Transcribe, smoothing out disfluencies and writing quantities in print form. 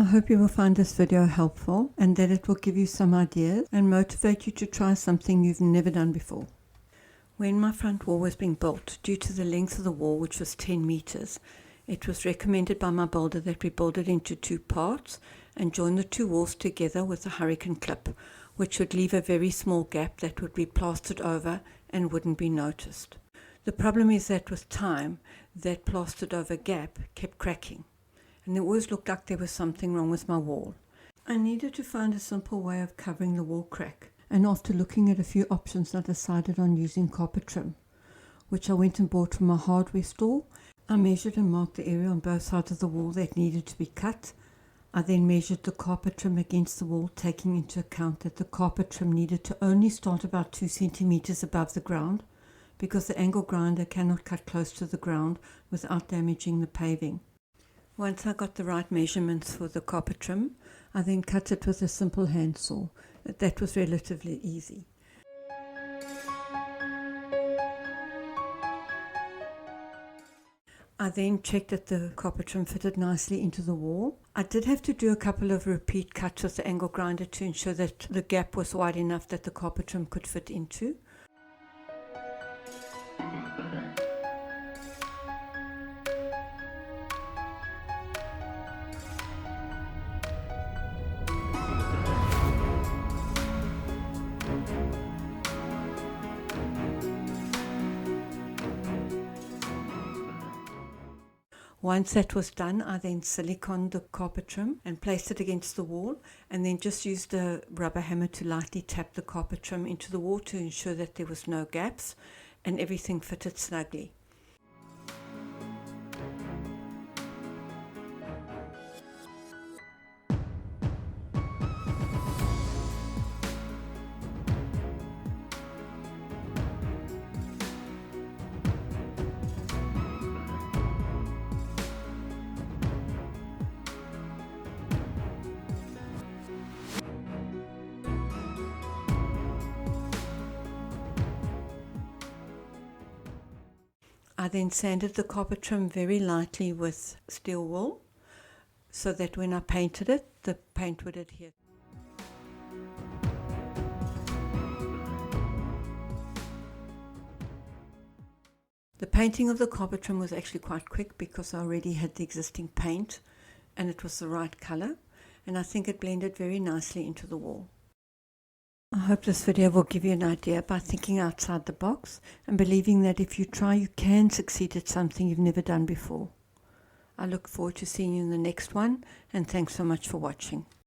I hope you will find this video helpful and that it will give you some ideas and motivate you to try something you've never done before. When my front wall was being built, due to the length of the wall, which was 10 meters, it was recommended by my builder that we build it into two parts and join the two walls together with a hurricane clip, which would leave a very small gap that would be plastered over and wouldn't be noticed. The problem is that with time, that plastered over gap kept cracking, and it always looked like there was something wrong with my wall. I needed to find a simple way of covering the wall crack, and after looking at a few options I decided on using carpet trim, which I went and bought from a hardware store. I measured and marked the area on both sides of the wall that needed to be cut. I then measured the carpet trim against the wall, taking into account that the carpet trim needed to only start about 2 centimeters above the ground, because the angle grinder cannot cut close to the ground without damaging the paving. Once I got the right measurements for the carpet trim, I then cut it with a simple hand saw. That was relatively easy. I then checked that the carpet trim fitted nicely into the wall. I did have to do a couple of repeat cuts with the angle grinder to ensure that the gap was wide enough that the carpet trim could fit into. Once that was done, I then siliconed the carpet trim and placed it against the wall, and then just used a rubber hammer to lightly tap the carpet trim into the wall to ensure that there was no gaps and everything fitted snugly. I then sanded the carpet trim very lightly with steel wool so that when I painted it, the paint would adhere. The painting of the carpet trim was actually quite quick because I already had the existing paint and it was the right color, and I think it blended very nicely into the wall. I hope this video will give you an idea by thinking outside the box and believing that if you try, you can succeed at something you've never done before. I look forward to seeing you in the next one, and thanks so much for watching.